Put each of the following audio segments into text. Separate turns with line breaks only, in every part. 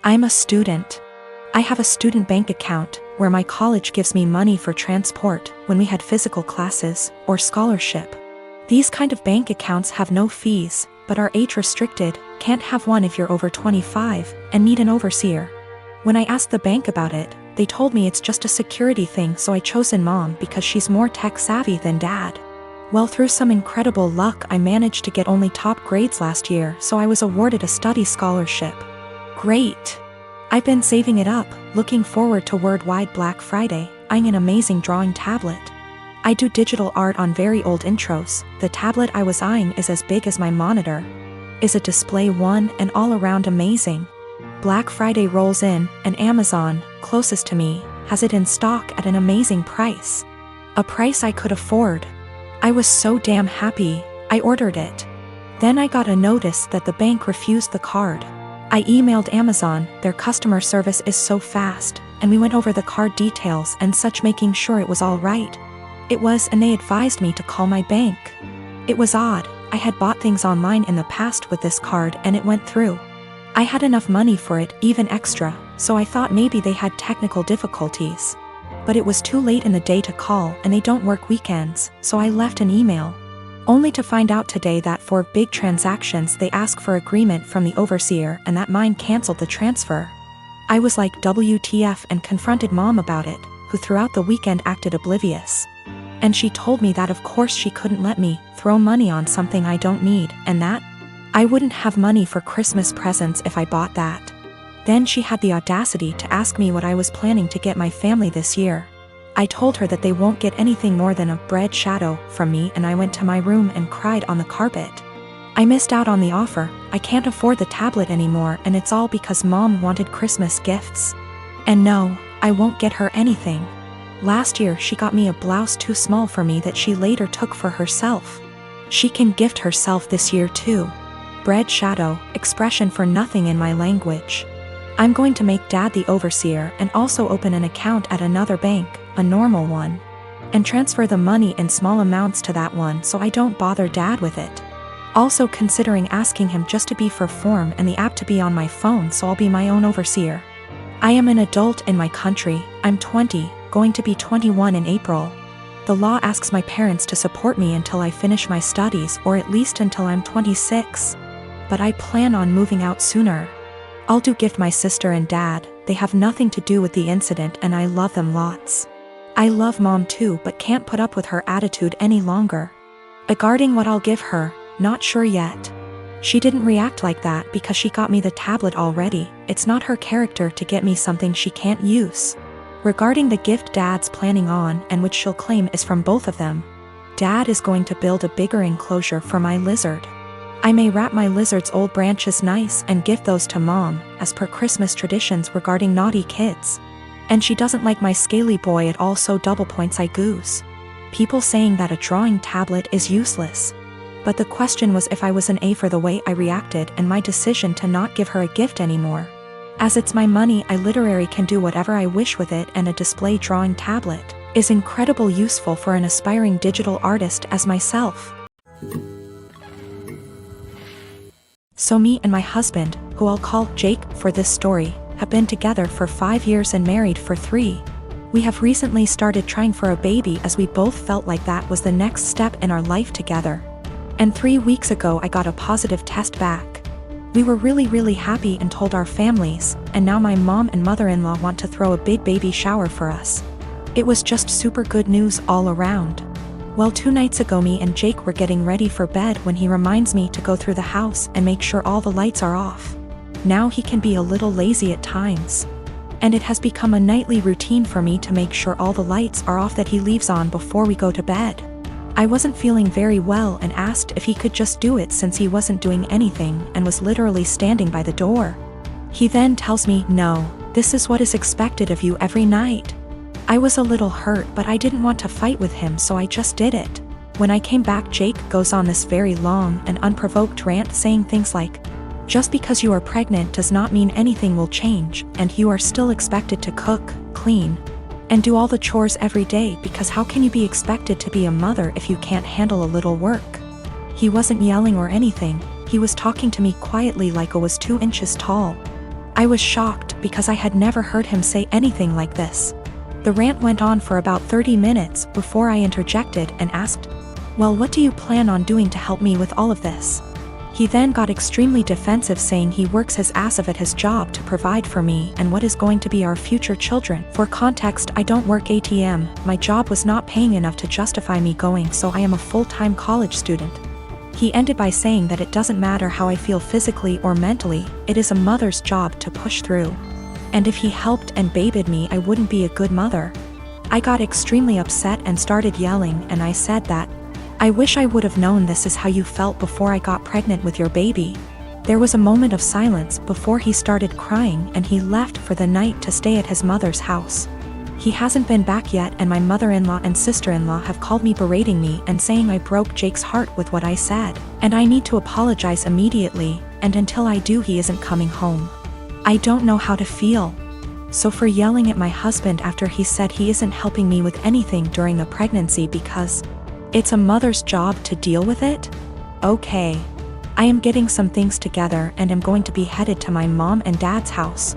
I'm a student. I have a student bank account where my college gives me money for transport when we had physical classes or scholarship. These kind of bank accounts have no fees, but are age restricted, can't have one if you're over 25, and need an overseer. When I asked the bank about it, they told me it's just a security thing, so I chosen mom because she's more tech savvy than dad. Well, through some incredible luck I managed to get only top grades last year, so I was awarded a study scholarship. Great! I've been saving it up, looking forward to Worldwide Black Friday, eyeing an amazing drawing tablet. I do digital art on very old intros. The tablet I was eyeing is as big as my monitor. Is a display one and all around amazing. Black Friday rolls in, and Amazon, closest to me, has it in stock at an amazing price. A price I could afford. I was so damn happy, I ordered it. Then I got a notice that the bank refused the card. I emailed Amazon, their customer service is so fast, and we went over the card details and such, making sure it was all right. It was, and they advised me to call my bank. It was odd, I had bought things online in the past with this card and it went through. I had enough money for it, even extra, so I thought maybe they had technical difficulties. But it was too late in the day to call, and they don't work weekends, so I left an email. Only to find out today that for big transactions they ask for agreement from the overseer and that mine canceled the transfer. I was like WTF and confronted mom about it, who throughout the weekend acted oblivious. And she told me that of course she couldn't let me throw money on something I don't need, and that I wouldn't have money for Christmas presents if I bought that. Then she had the audacity to ask me what I was planning to get my family this year. I told her that they won't get anything more than a bread shadow from me, and I went to my room and cried on the carpet. I missed out on the offer. I can't afford the tablet anymore, and it's all because mom wanted Christmas gifts. And no, I won't get her anything. Last year she got me a blouse too small for me that she later took for herself. She can gift herself this year too. Bread shadow, expression for nothing in my language. I'm going to make dad the overseer and also open an account at another bank, a normal one, and transfer the money in small amounts to that one so I don't bother dad with it. Also considering asking him just to be for form and the app to be on my phone so I'll be my own overseer. I am an adult in my country, I'm 20, going to be 21 in April. The law asks my parents to support me until I finish my studies, or at least until I'm 26. But I plan on moving out sooner. I'll do gift my sister and dad, they have nothing to do with the incident and I love them lots. I love mom too, but can't put up with her attitude any longer. Regarding what I'll give her, not sure yet. She didn't react like that because she got me the tablet already. It's not her character to get me something she can't use. Regarding the gift dad's planning on, and which she'll claim is from both of them, dad is going to build a bigger enclosure for my lizard. I may wrap my lizard's old branches nice and give those to mom, as per Christmas traditions regarding naughty kids. And she doesn't like my scaly boy at all, so double points I goose. People saying that a drawing tablet is useless. But the question was if I was an A for the way I reacted and my decision to not give her a gift anymore. As it's my money, I literally can do whatever I wish with it, and a display drawing tablet is incredibly useful for an aspiring digital artist as myself. So me and my husband, who I'll call Jake for this story, have been together for 5 years and married for 3. We have recently started trying for a baby as we both felt like that was the next step in our life together. And 3 weeks ago I got a positive test back. We were really happy and told our families, and now my mom and mother-in-law want to throw a big baby shower for us. It was just super good news all around. Well, 2 nights ago me and Jake were getting ready for bed when he reminds me to go through the house and make sure all the lights are off. Now he can be a little lazy at times. And it has become a nightly routine for me to make sure all the lights are off that he leaves on before we go to bed. I wasn't feeling very well and asked if he could just do it since he wasn't doing anything and was literally standing by the door. He then tells me, "No, this is what is expected of you every night." I was a little hurt, but I didn't want to fight with him, so I just did it. When I came back, Jake goes on this very long and unprovoked rant saying things like, "Just because you are pregnant does not mean anything will change, and you are still expected to cook, clean, and do all the chores every day, because how can you be expected to be a mother if you can't handle a little work?" He wasn't yelling or anything, he was talking to me quietly like I was 2 inches tall. I was shocked because I had never heard him say anything like this. The rant went on for about 30 minutes before I interjected and asked, "Well, what do you plan on doing to help me with all of this?" He then got extremely defensive, saying he works his ass off at his job to provide for me and what is going to be our future children. For context, I don't work ATM, my job was not paying enough to justify me going, so I am a full-time college student. He ended by saying that it doesn't matter how I feel physically or mentally, it is a mother's job to push through. And if he helped and babied me, I wouldn't be a good mother. I got extremely upset and started yelling, and I said that, "I wish I would have known this is how you felt before I got pregnant with your baby." There was a moment of silence before he started crying, and he left for the night to stay at his mother's house. He hasn't been back yet, and my mother-in-law and sister-in-law have called me berating me and saying I broke Jake's heart with what I said, and I need to apologize immediately, and until I do he isn't coming home. I don't know how to feel. So for yelling at my husband after he said he isn't helping me with anything during a pregnancy because it's a mother's job to deal with it? Okay. I am getting some things together and am going to be headed to my mom and dad's house.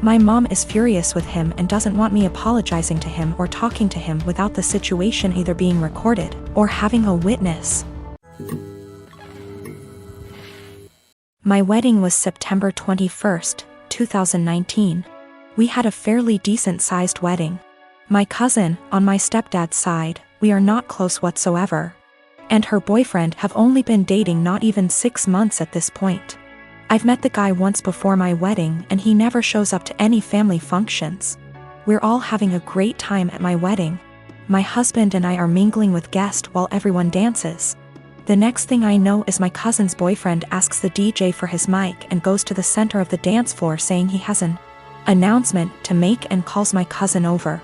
My mom is furious with him and doesn't want me apologizing to him or talking to him without the situation either being recorded or having a witness. My wedding was September 21st, 2019. We had a fairly decent-sized wedding. My cousin, on my stepdad's side, we are not close whatsoever. And her boyfriend have only been dating not even 6 months at this point. I've met the guy once before my wedding and he never shows up to any family functions. We're all having a great time at my wedding. My husband and I are mingling with guests while everyone dances. The next thing I know is my cousin's boyfriend asks the DJ for his mic and goes to the center of the dance floor saying he has an announcement to make and calls my cousin over.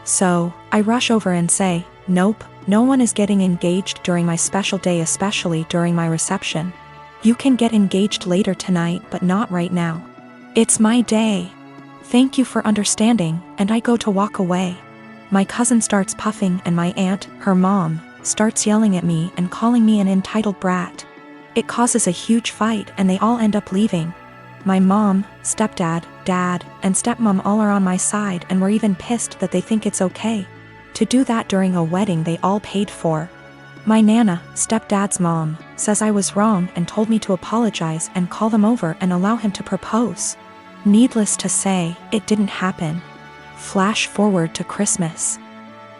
So, I rush over and say, "Nope, no one is getting engaged during my special day, especially during my reception. You can get engaged later tonight, but not right now. It's my day. Thank you for understanding," and I go to walk away. My cousin starts puffing and my aunt, her mom, starts yelling at me and calling me an entitled brat. It causes a huge fight and they all end up leaving. My mom, stepdad, dad, and stepmom all are on my side and were even pissed that they think it's okay to do that during a wedding they all paid for. My nana, stepdad's mom, says I was wrong and told me to apologize and call them over and allow him to propose. Needless to say, it didn't happen. Flash forward to Christmas.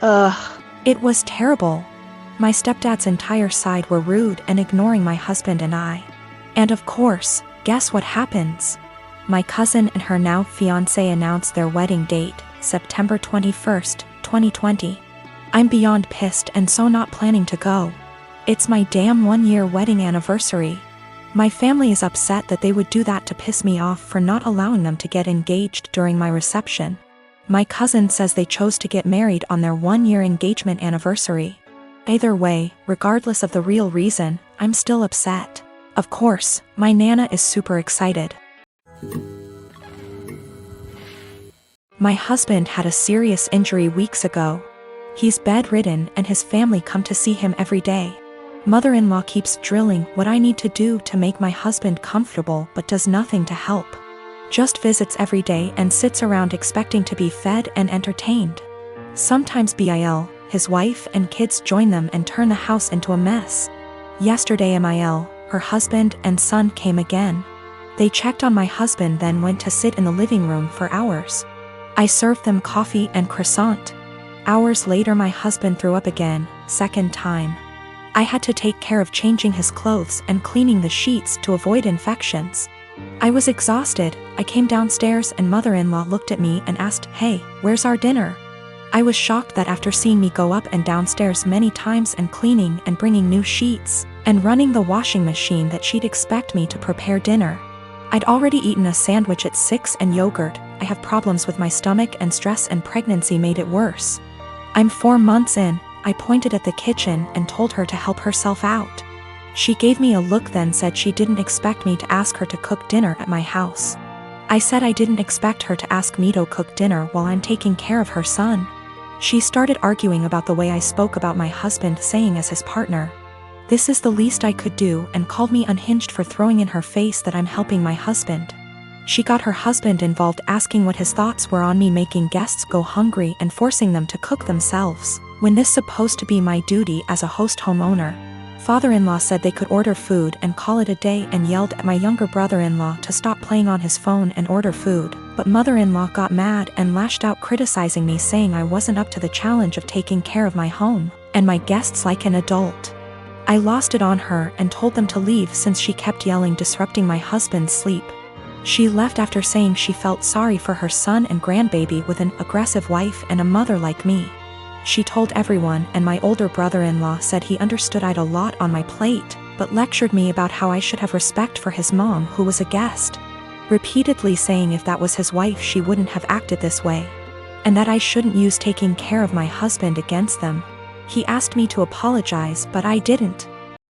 It was terrible. My stepdad's entire side were rude and ignoring my husband and I. And of course, guess what happens? My cousin and her now fiancé announced their wedding date, September 21st, 2020. I'm beyond pissed and so not planning to go. It's my damn 1-year wedding anniversary. My family is upset that they would do that to piss me off for not allowing them to get engaged during my reception. My cousin says they chose to get married on their 1-year engagement anniversary. Either way, regardless of the real reason, I'm still upset. Of course, my nana is super excited. My husband had a serious injury weeks ago. He's bedridden and his family come to see him every day. Mother-in-law keeps drilling what I need to do to make my husband comfortable but does nothing to help. Just visits every day and sits around expecting to be fed and entertained. Sometimes Bill, his wife and kids join them and turn the house into a mess. Yesterday Mil, her husband and son came again. They checked on my husband then went to sit in the living room for hours. I served them coffee and croissant. Hours later my husband threw up again, second time. I had to take care of changing his clothes and cleaning the sheets to avoid infections. I was exhausted. I came downstairs and mother-in-law looked at me and asked, "Hey, where's our dinner?" I was shocked that after seeing me go up and downstairs many times and cleaning and bringing new sheets and running the washing machine that she'd expect me to prepare dinner. I'd already eaten a sandwich at 6 and yogurt. I have problems with my stomach and stress and pregnancy made it worse. I'm 4 months in. I pointed at the kitchen and told her to help herself out. She gave me a look then said she didn't expect me to ask her to cook dinner at my house. I said I didn't expect her to ask me to cook dinner while I'm taking care of her son. She started arguing about the way I spoke about my husband saying as his partner. This is the least I could do and called me unhinged for throwing in her face that I'm helping my husband. She got her husband involved, asking what his thoughts were on me making guests go hungry and forcing them to cook themselves, when this supposed to be my duty as a host homeowner. Father-in-law said they could order food and call it a day and yelled at my younger brother-in-law to stop playing on his phone and order food, but mother-in-law got mad and lashed out, criticizing me, saying I wasn't up to the challenge of taking care of my home and my guests like an adult. I lost it on her and told them to leave since she kept yelling, disrupting my husband's sleep. She left after saying she felt sorry for her son and grandbaby with an aggressive wife and a mother like me. She told everyone, and my older brother-in-law said he understood I'd a lot on my plate, but lectured me about how I should have respect for his mom, who was a guest, repeatedly saying if that was his wife she wouldn't have acted this way, and that I shouldn't use taking care of my husband against them. He asked me to apologize, but I didn't.